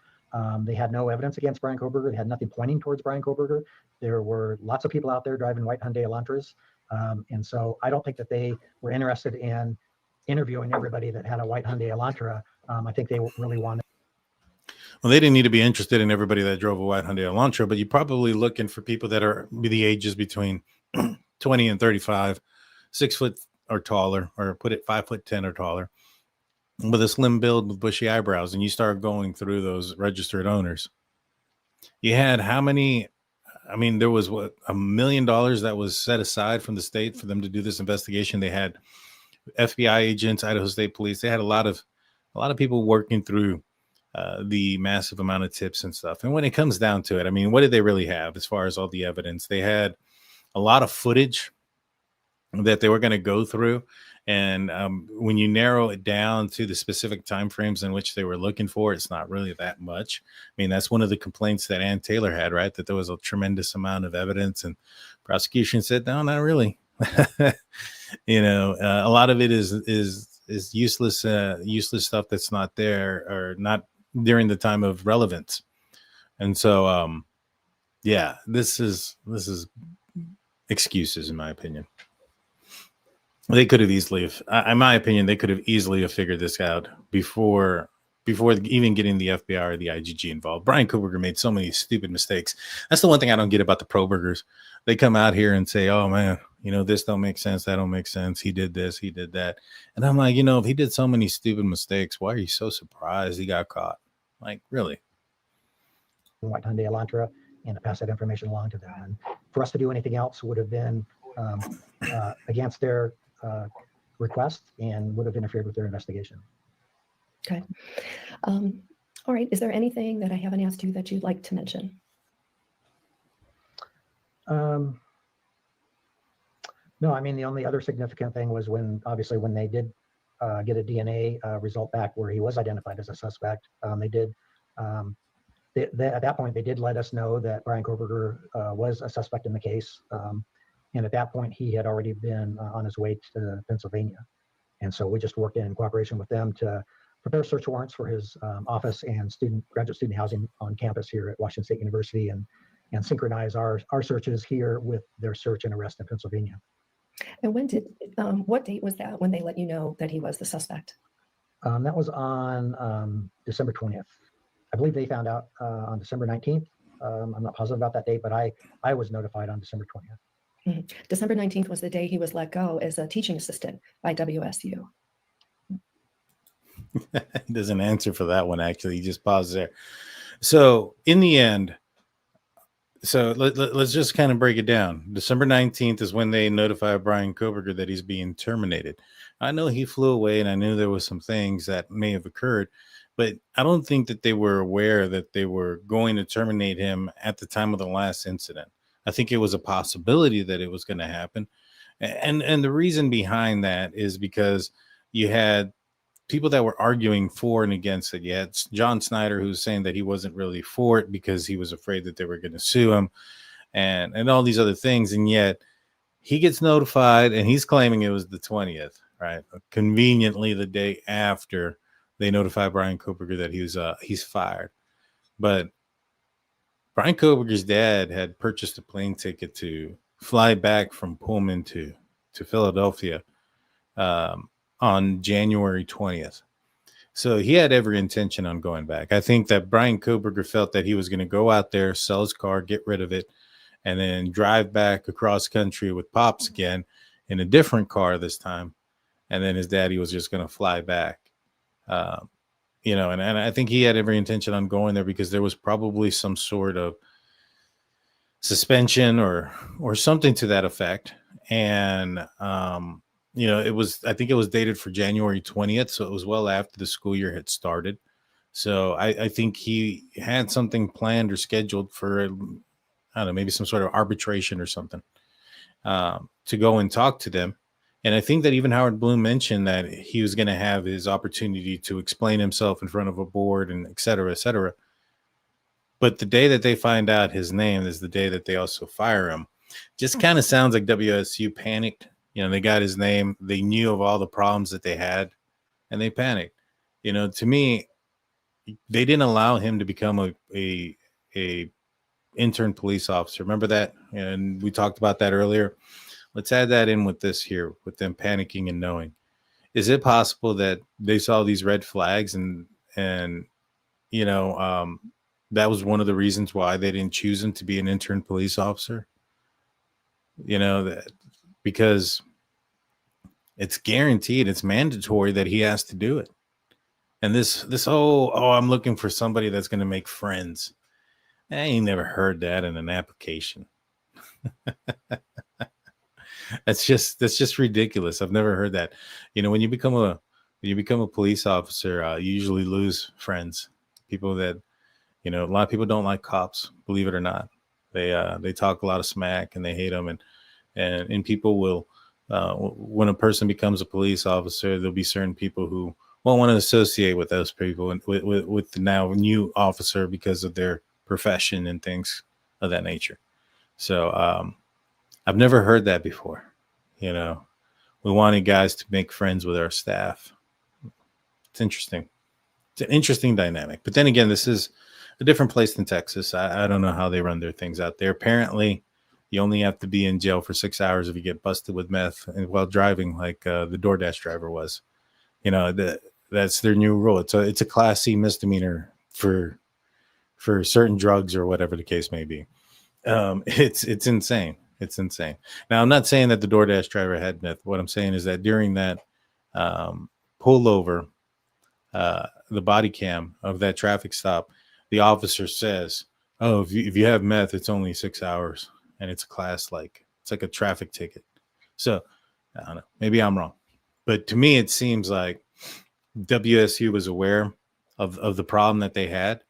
They had no evidence against Bryan Kohberger. They had nothing pointing towards Bryan Kohberger. There were lots of people out there driving white Hyundai Elantras. And so I don't think that they were interested in interviewing everybody that had a white Hyundai Elantra. I think they really wanted. Well, they didn't need to be interested in everybody that drove a white Hyundai Elantra, but you're probably looking for people that are the ages between 20 and 35, 6 foot or taller, or put it 5'10" or taller, with a slim build with bushy eyebrows. And you start going through those registered owners. You had how many? I mean, there was $1 million that was set aside from the state for them to do this investigation. They had FBI agents, Idaho State Police. They had a lot of people working through the massive amount of tips and stuff. And when it comes down to it, I mean, what did they really have as far as all the evidence? They had a lot of footage that they were going to go through. And when you narrow it down to the specific timeframes in which they were looking for, it's not really that much. I mean, that's one of the complaints that Ann Taylor had, right? That there was a tremendous amount of evidence, and prosecution said, no, not really. A lot of it is useless, useless stuff that's not there or not during the time of relevance. And so, this is excuses, in my opinion. They could have easily, in my opinion, they could have easily figured this out before even getting the FBI or the IGG involved. Bryan Kohberger made so many stupid mistakes. That's the one thing I don't get about the Probergers. They come out here and say, oh man, this don't make sense. That don't make sense. He did this, he did that. And I'm like, if he did so many stupid mistakes, why are you so surprised he got caught? Like, really? White Hyundai Elantra and to pass that information along to them. And for us to do anything else would have been against their request and would have interfered with their investigation. Okay. All right. Is there anything that I haven't asked you that you'd like to mention? No, I mean, the only other significant thing was when they did get a DNA result back where he was identified as a suspect. At that point, they did let us know that Bryan Kohberger was a suspect in the case. And at that point, he had already been on his way to Pennsylvania. And so we just worked in cooperation with them to prepare search warrants for his office and graduate student housing on campus here at Washington State University, and synchronize our searches here with their search and arrest in Pennsylvania. And what date was that when they let you know that he was the suspect? That was on December 20th. I believe they found out on December 19th. I'm not positive about that date, but I was notified on December 20th. Mm-hmm. December 19th was the day he was let go as a teaching assistant by WSU. He doesn't answer for that one, actually. He just pauses there. So in the end, let's just kind of break it down. December 19th is when they notify Bryan Kohberger that he's being terminated. I know he flew away, and I knew there was some things that may have occurred, but I don't think that they were aware that they were going to terminate him at the time of the last incident. I think it was a possibility that it was going to happen. And the reason behind that is because you had people that were arguing for and against it. You had John Snyder, who was saying that he wasn't really for it because he was afraid that they were going to sue him, and all these other things. And yet he gets notified, and he's claiming it was the 20th, right? Conveniently, the day after they notify Bryan Kohberger that he's fired. But Bryan Kohberger's dad had purchased a plane ticket to fly back from Pullman to Philadelphia on January 20th. So he had every intention on going back. I think that Bryan Kohberger felt that he was going to go out there, sell his car, get rid of it, and then drive back across country with Pops again in a different car this time. And then his daddy was just going to fly back. And I think he had every intention on going there because there was probably some sort of suspension or something to that effect. And, I think it was dated for January 20th. So it was well after the school year had started. So I think he had something planned or scheduled for, I don't know, maybe some sort of arbitration or something to go and talk to them. And I think that even Howard Bloom mentioned that he was going to have his opportunity to explain himself in front of a board and et cetera, et cetera. But the day that they find out his name is the day that they also fire him. Just kind of sounds like WSU panicked. They got his name. They knew of all the problems that they had, and they panicked. To me, they didn't allow him to become a intern police officer. Remember that? And we talked about that earlier. Let's add that in with this here, with them panicking and knowing. Is it possible that they saw these red flags and that was one of the reasons why they didn't choose him to be an intern police officer? Because it's guaranteed, it's mandatory that he has to do it. And this whole, I'm looking for somebody that's going to make friends. I ain't never heard that in an application. That's just ridiculous. I've never heard that. When you become a police officer, you usually lose friends. People that, a lot of people don't like cops, believe it or not. They talk a lot of smack and they hate them. And people will, when a person becomes a police officer, there'll be certain people who won't want to associate with those people and with the now new officer because of their profession and things of that nature. So, I've never heard that before. We wanted guys to make friends with our staff. It's interesting. It's an interesting dynamic. But then again, this is a different place than Texas. I don't know how they run their things out there. Apparently, you only have to be in jail for 6 hours if you get busted with meth and while driving, like the DoorDash driver was. That's their new rule. It's a Class C misdemeanor for certain drugs or whatever the case may be. It's insane. It's insane. Now, I'm not saying that the DoorDash driver had meth. What I'm saying is that during that pullover, the body cam of that traffic stop, the officer says, if you have meth, it's only 6 hours. And it's a class it's like a traffic ticket. So, I don't know. Maybe I'm wrong. But to me, it seems like WSU was aware of the problem that they had. It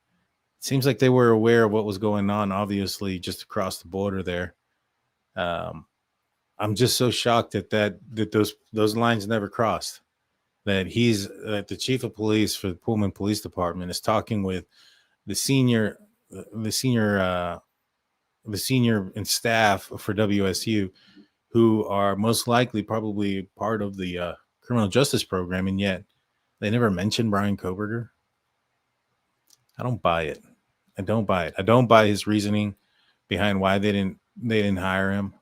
seems like they were aware of what was going on, obviously, just across the border there. I'm just so shocked that those lines never crossed. That the chief of police for the Pullman Police Department is talking with the senior and staff for WSU, who are most likely probably part of the criminal justice program, and yet they never mentioned Bryan Kohberger. I don't buy it. I don't buy his reasoning behind why they didn't hire him.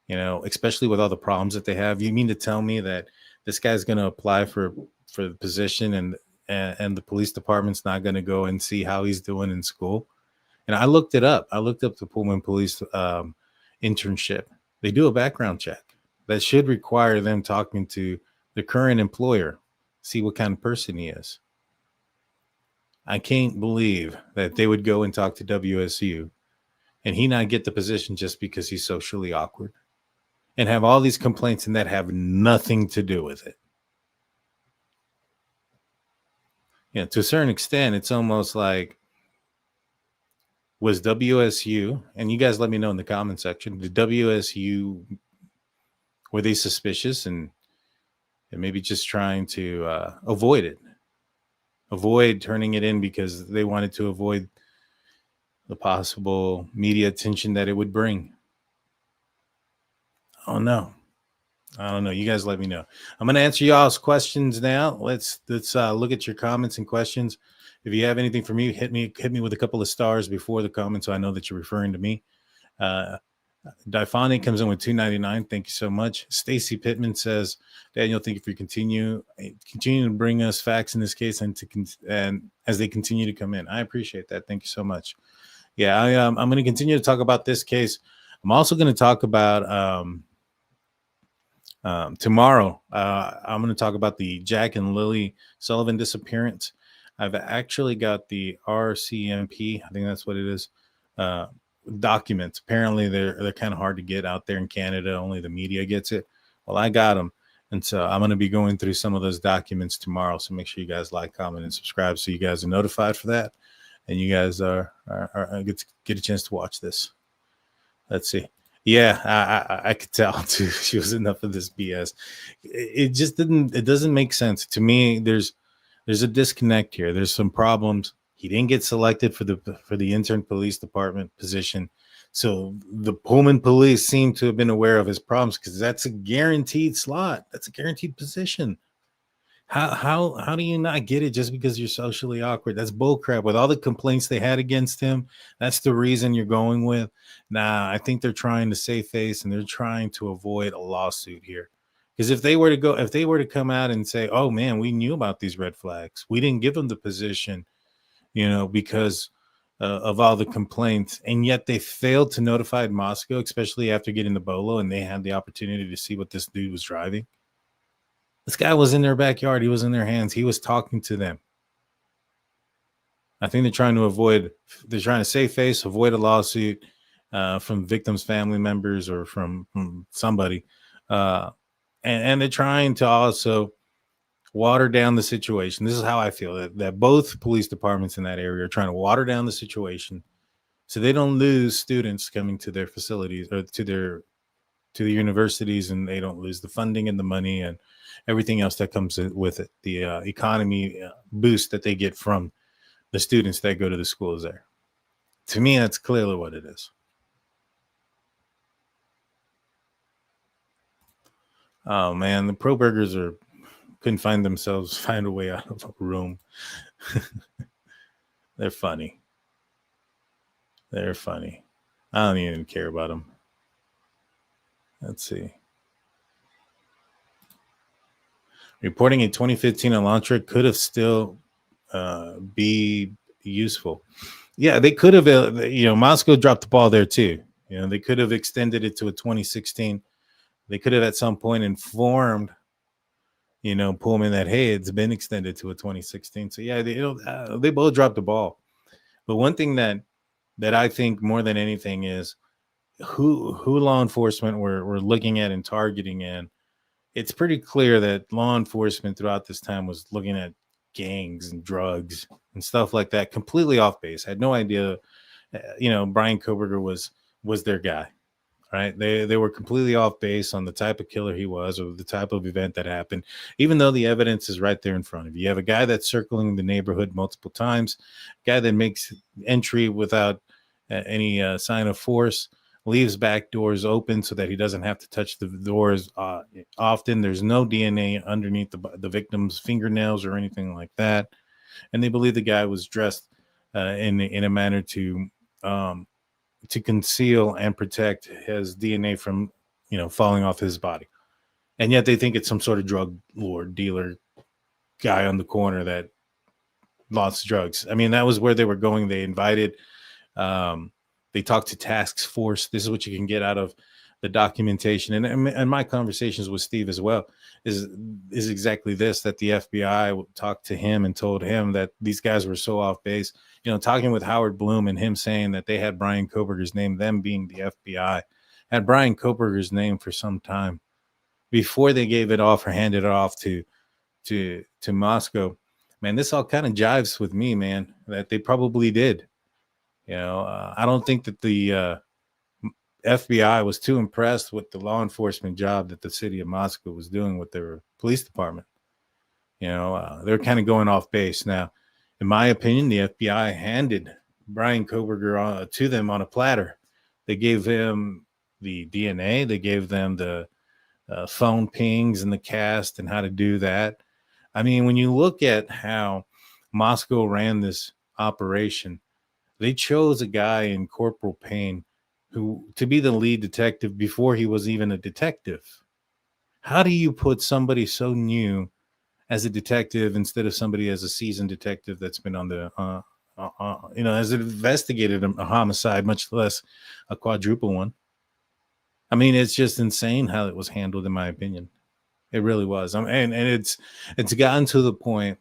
Especially with all the problems that they have. You mean to tell me that this guy's going to apply for the position and the police department's not going to go and see how he's doing in school? And I looked it up. I looked up the Pullman Police internship. They do a background check that should require them talking to the current employer, see what kind of person he is. I can't believe that they would go and talk to WSU and he not get the position just because he's socially awkward and have all these complaints and that have nothing to do with it. To a certain extent, it's almost like, was WSU, and you guys let me know in the comment section, the WSU, were they suspicious and maybe just trying to avoid turning it in because they wanted to avoid the possible media attention that it would bring? Oh no, I don't know. You guys let me know. I'm going to answer y'all's questions now. Let's look at your comments and questions. If you have anything for me, hit me with a couple of stars before the comment so I know that you're referring to me. Difani comes in with $2.99. Thank you so much. Stacy Pittman says, Daniel, thank you for continue to bring us facts in this case and as they continue to come in. I appreciate that. Thank you so much. Yeah, I'm going to continue to talk about this case. I'm also going to talk about tomorrow. I'm going to talk about the Jack and Lily Sullivan disappearance. I've actually got the RCMP, I think that's what it is, documents. Apparently they're kind of hard to get out there in Canada. Only the media gets it. Well, I got them. And so I'm going to be going through some of those documents tomorrow. So make sure you guys like, comment, and subscribe so you guys are notified for that. And you guys are get a chance to watch this. Let's see. Yeah, I could tell too. She was enough of this BS. It doesn't make sense to me. There's a disconnect here. There's some problems. He didn't get selected for the intern police department position. So the Pullman police seem to have been aware of his problems because that's a guaranteed slot. That's a guaranteed position. How do you not get it just because you're socially awkward? That's bullcrap. With all the complaints they had against him, that's the reason you're going with. Nah, I think they're trying to save face and they're trying to avoid a lawsuit here. Because if they were to come out and say, "Oh man, we knew about these red flags. We didn't give them the position, because of all the complaints," and yet they failed to notify Moscow, especially after getting the BOLO, and they had the opportunity to see what this dude was driving. This guy was in their backyard. He was in their hands. He was talking to them. I think they're trying to save face, avoid a lawsuit from victims' family members or from somebody. And they're trying to also water down the situation. This is how I feel, that both police departments in that area are trying to water down the situation so they don't lose students coming to their facilities or to the universities, and they don't lose the funding and the money and everything else that comes with it, the economy boost that they get from the students that go to the schools there. To me, that's clearly what it is. Oh man, the Kohbergers couldn't find a way out of a room. They're funny. They're funny. I don't even care about them. Let's see. Reporting a 2015 Elantra could have still be useful. Yeah, they could have. Moscow dropped the ball there too. They could have extended it to a 2016. They could have at some point informed, Pullman that, hey, it's been extended to a 2016. So yeah, they both dropped the ball. But one thing that I think more than anything is who law enforcement were looking at and targeting, and it's pretty clear that law enforcement throughout this time was looking at gangs and drugs and stuff like that, completely off base. Had no idea, Bryan Kohberger was their guy, right? They were completely off base on the type of killer he was or the type of event that happened, even though the evidence is right there in front of you. You have a guy that's circling the neighborhood multiple times, a guy that makes entry without any sign of force, leaves back doors open so that he doesn't have to touch the doors often. There's no DNA underneath the victim's fingernails or anything like that. And they believe the guy was dressed in a manner to conceal and protect his DNA from, falling off his body. And yet they think it's some sort of drug lord, dealer guy on the corner that lost drugs. I mean, that was where they were going. They invited, they talked to task force. This is what you can get out of the documentation. And my conversations with Steve as well is exactly this, that the FBI talked to him and told him that these guys were so off base. Talking with Howard Bloom and him saying that they had Bryan Kohberger's name, them being the FBI, had Bryan Kohberger's name for some time before they gave it off or handed it off to Moscow. man, this all kind of jives with me, man, that they probably did. I don't think that the FBI was too impressed with the law enforcement job that the city of Moscow was doing with their police department. They're kind of going off base. Now, in my opinion, the FBI handed Bryan Kohberger to them on a platter. They gave him the DNA. They gave them the phone pings and the cast and how to do that. I mean, when you look at how Moscow ran this operation, they chose a guy in Corporal Payne who to be the lead detective before he was even a detective. How do you put somebody so new as a detective instead of somebody as a seasoned detective that's been on the has investigated a homicide, much less a quadruple one? I mean, it's just insane how it was handled, in my opinion. It really was. And it's gotten to the point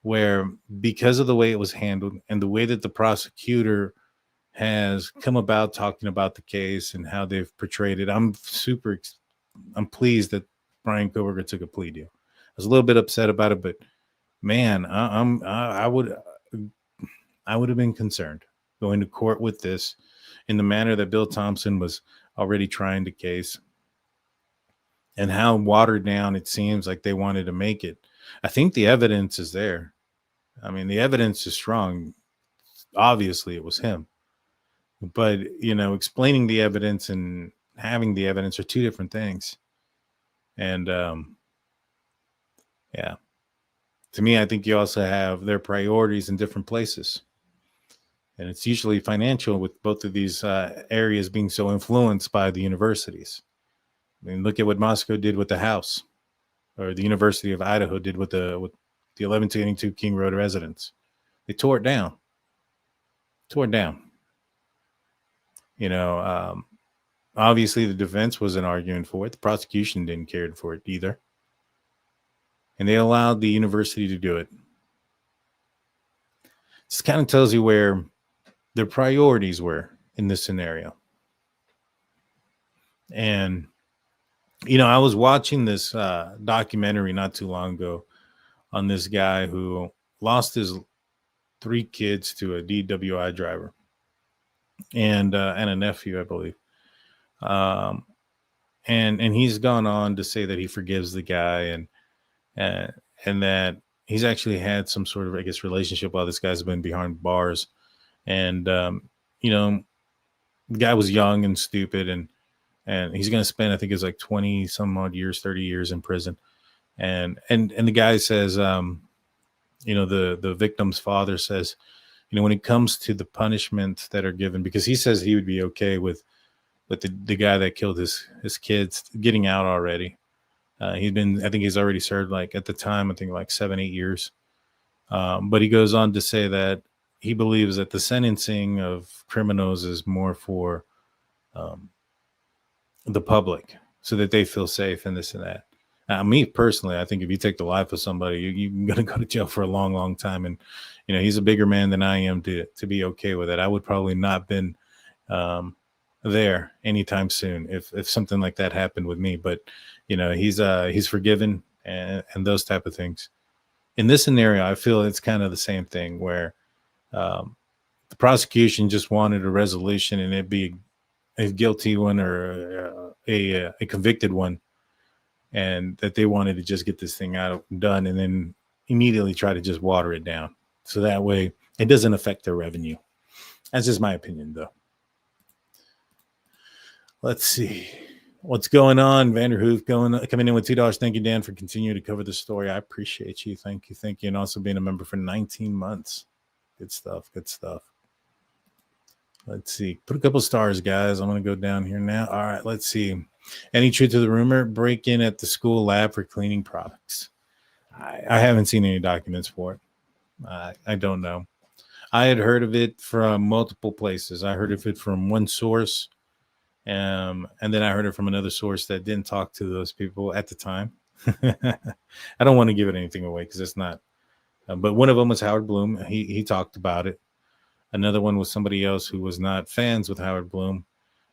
where, because of the way it was handled and the way that the prosecutor has come about talking about the case and how they've portrayed it, I'm pleased that Bryan Kohberger took a plea deal. I was a little bit upset about it, but man, I would have been concerned going to court with this in the manner that Bill Thompson was already trying the case, and how watered down it seems like they wanted to make it. I think the evidence is there. I mean, the evidence is strong. Obviously, it was him. But, explaining the evidence and having the evidence are two different things. And, yeah. To me, I think you also have their priorities in different places. And it's usually financial, with both of these areas being so influenced by the universities. I mean, look at what Moscow did with the house, or the University of Idaho did with the 1122 King Road residence. They tore it down. Obviously the defense wasn't arguing for it. The prosecution didn't care for it either. And they allowed the university to do it. This kind of tells you where their priorities were in this scenario. And I was watching this documentary not too long ago on this guy who lost his 3 kids to a DWI driver and a nephew, I believe. And he's gone on to say that he forgives the guy and that he's actually had some sort of, I guess, relationship while this guy's been behind bars. And the guy was young and stupid, and he's going to spend, I think it's like 20 some odd years, 30 years in prison. And the guy says, the victim's father says, when it comes to the punishments that are given, because he says he would be okay with the guy that killed his kids getting out already. I think he's already served, like, at the time, I think like 7-8 years. But he goes on to say that he believes that the sentencing of criminals is more for the public, so that they feel safe and this and that. Me personally, I think if you take the life of somebody, you're going to go to jail for a long, long time. And, he's a bigger man than I am to be okay with it. I would probably not been there anytime soon if something like that happened with me. But, he's forgiven and those type of things. In this scenario, I feel it's kind of the same thing where the prosecution just wanted a resolution, and it be a guilty one or a convicted one, and that they wanted to just get this thing out done and then immediately try to just water it down. So that way it doesn't affect their revenue. That's just my opinion, though. Let's see what's going on. Vanderhoof coming in with $2. Thank you, Dan, for continuing to cover the story. I appreciate you. Thank you. And also being a member for 19 months. Good stuff. Let's see. Put a couple stars, guys. I'm going to go down here now. All right, let's see. Any truth to the rumor? Break in at the school lab for cleaning products. I haven't seen any documents for it. I don't know. I had heard of it from multiple places. I heard of it from one source, and then I heard it from another source that didn't talk to those people at the time. I don't want to give it anything away because it's not. But one of them was Howard Bloom. He talked about it. Another one was somebody else who was not fans with Howard Bloom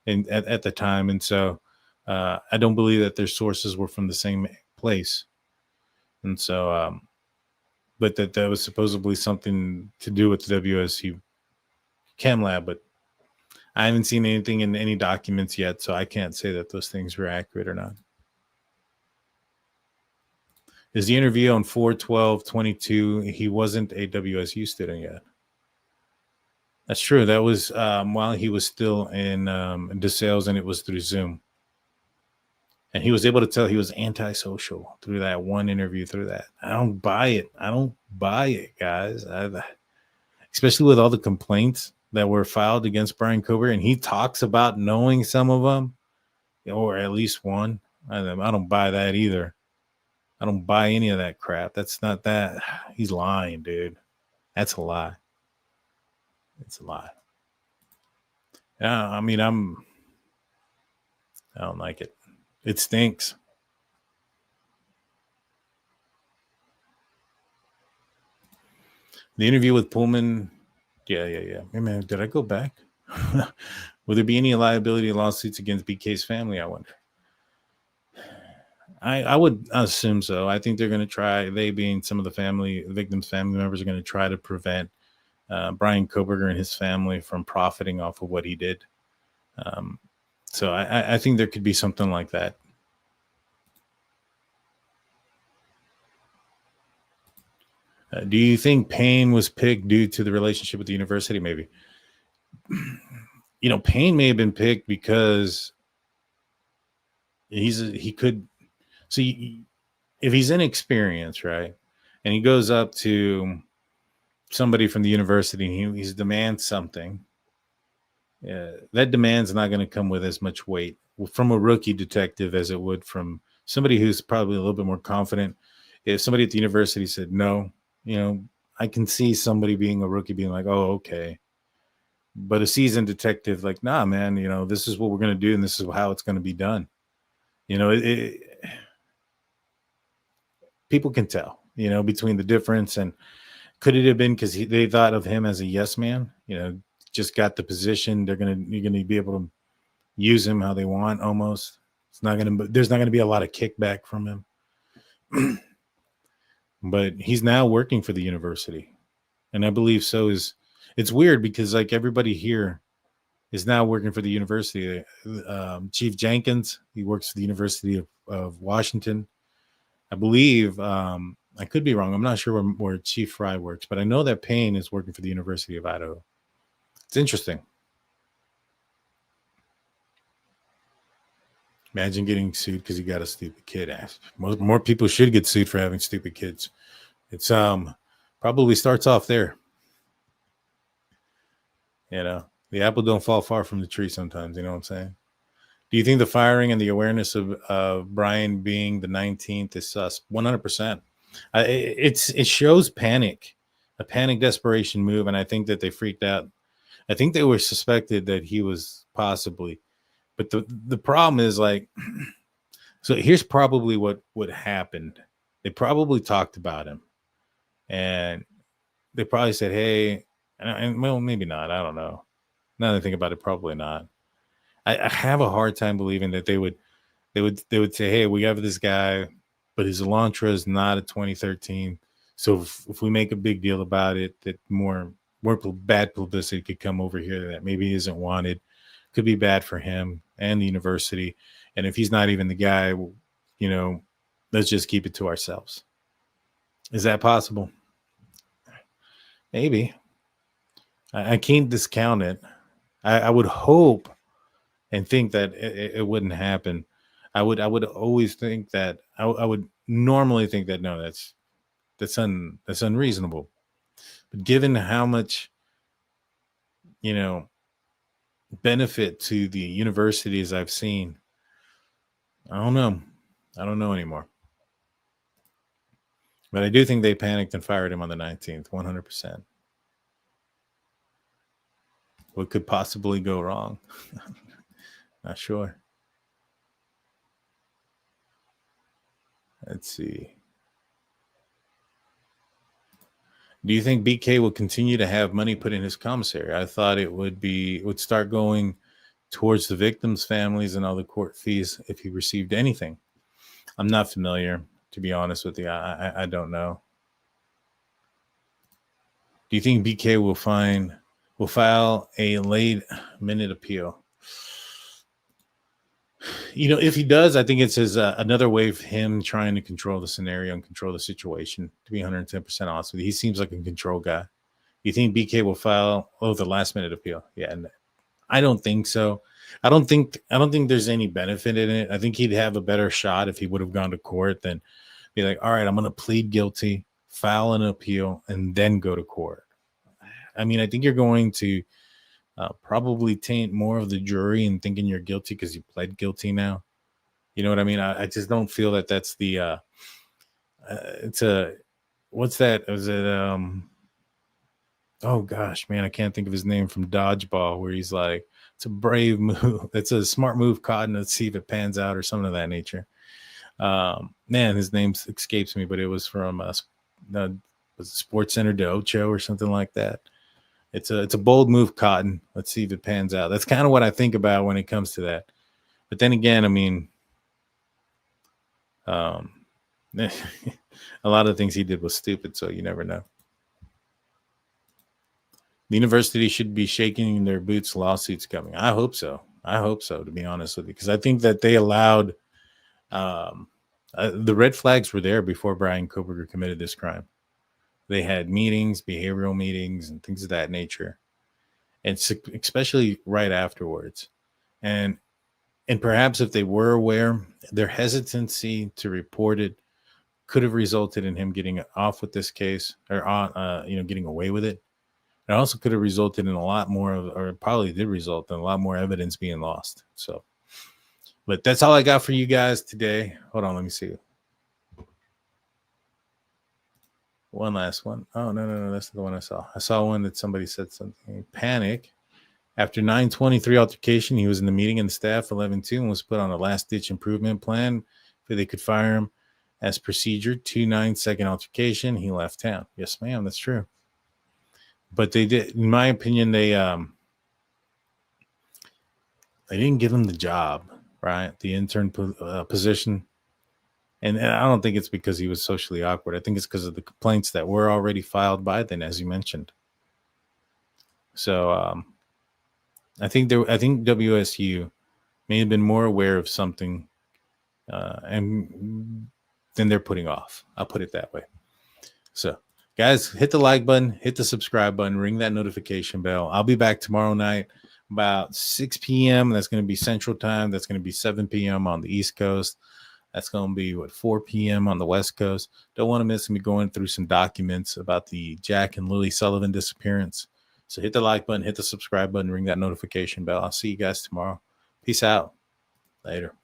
at the time. And so I don't believe that their sources were from the same place. And so but that was supposedly something to do with the WSU chem lab, but I haven't seen anything in any documents yet, so I can't say that those things were accurate or not. Is the interview on 4/12/22? He wasn't a WSU student yet. That's true. That was while he was still in DeSales, and it was through Zoom. And he was able to tell he was antisocial through that one interview. Through that, I don't buy it. I don't buy it, guys. Especially with all the complaints that were filed against Bryan Kohberger, and he talks about knowing some of them, or at least one. I don't buy that either. I don't buy any of that crap. That's not that. He's lying, dude. That's a lie. It's a lie. Yeah, I mean, I don't like it. It stinks. The interview with Pullman. Yeah. Hey, man, did I go back? Will there be any liability lawsuits against BK's family? I wonder. I would assume so. I think they're going to try, they being some of the victims' family members, are going to try to prevent Bryan Kohberger and his family from profiting off of what he did. So I think there could be something like that. Do you think Payne was picked due to the relationship with the university? Maybe. Payne may have been picked because he could. See, if he's inexperienced, right, and he goes up to somebody from the university and he demands something, that demand's not going to come with as much weight from a rookie detective as it would from somebody who's probably a little bit more confident. If somebody at the university said no, I can see somebody being a rookie being like, oh, okay. But a seasoned detective, like, nah, man, this is what we're going to do, and this is how it's going to be done. People can tell, between the difference. And could it have been because they thought of him as a yes man? Just got the position. You're going to be able to use him how they want. Almost, there's not going to be a lot of kickback from him. But he's now working for the university, and I believe so is. It's weird because like everybody here is now working for the university. Chief Jenkins, he works for the University of Washington. I believe, I could be wrong. I'm not sure where Chief Fry works, but I know that Payne is working for the University of Idaho. It's interesting. Imagine getting sued because you got a stupid kid. More people should get sued for having stupid kids. It's probably starts off there. The apple don't fall far from the tree sometimes. You know what I'm saying? Do you think the firing and the awareness of Bryan being the 19th is sus? 100%. It shows panic, a panic desperation move, and I think that they freaked out. I think they were suspected that he was possibly, but the problem is like, so here's probably what happened. They probably talked about him, and they probably said, "Hey," and well, maybe not. I don't know. Now that I think about it, probably not. I have a hard time believing that they would say, "Hey, we have this guy, but his Elantra is not a 2013. So if we make a big deal about it, that more bad publicity could come over here that maybe isn't wanted, could be bad for him and the university. And if he's not even the guy, let's just keep it to ourselves." Is that possible? Maybe. I can't discount it. I would hope and think that it wouldn't happen. I would always think that I would normally think that no, that's unreasonable. But given how much benefit to the universities I've seen, I don't know anymore. But I do think they panicked and fired him on the 19th, 100%. What could possibly go wrong? Not sure. Let's see. Do you think BK will continue to have money put in his commissary? I thought it would start going towards the victims' families and all the court fees if he received anything. I'm not familiar, to be honest with you. I don't know. Do you think BK will file a late minute appeal? You know, if he does, I think it's another way of him trying to control the scenario and control the situation. To be 110% honest with you, he seems like a control guy. You think BK will file the last minute appeal? Yeah, and I don't think so. I don't think there's any benefit in it. I think he'd have a better shot if he would have gone to court than be like, all right, I'm going to plead guilty, file an appeal, and then go to court. I mean, I think you're going to probably taint more of the jury and thinking you're guilty because you pled guilty now. You know what I mean? I just don't feel that that's the it's a what's that? Is it oh gosh, man, I can't think of his name from Dodgeball, where he's like, it's a brave move. It's a smart move, Cotton. Let's see if it pans out or something of that nature. Man, his name escapes me, but it was from was Sports Center de Ocho or something like that. It's a bold move, Cotton. Let's see if it pans out. That's kind of what I think about when it comes to that. But then again, I mean, a lot of things he did was stupid, so you never know. The university should be shaking their boots. Lawsuits coming. I hope so. To be honest with you, because I think that they allowed the red flags were there before Bryan Kohberger committed this crime. They had meetings, behavioral meetings, and things of that nature, and especially right afterwards. And perhaps if they were aware, their hesitancy to report it could have resulted in him getting off with this case, or getting away with it. It also could have resulted in a lot more or probably did result in a lot more evidence being lost. So, but that's all I got for you guys today. Hold on, let me see. One last one. Oh, no. That's the one I saw. I saw one that somebody said something. Panic. After 9/23 altercation, he was in the meeting and the staff 11-2 and was put on a last-ditch improvement plan so they could fire him as procedure. 2-9 altercation. He left town. Yes, ma'am. That's true. But they did, in my opinion, they didn't give him the job, right? The intern position. And I don't think it's because he was socially awkward. I think it's because of the complaints that were already filed by then, as you mentioned. So I think WSU may have been more aware of something and than they're putting off. I'll put it that way. So, guys, hit the like button, hit the subscribe button, ring that notification bell. I'll be back tomorrow night about 6 p.m. That's going to be Central Time. That's going to be 7 p.m. on the East Coast. That's going to be 4 p.m. on the West Coast. Don't want to miss me going through some documents about the Jack and Lily Sullivan disappearance. So hit the like button, hit the subscribe button, ring that notification bell. I'll see you guys tomorrow. Peace out. Later.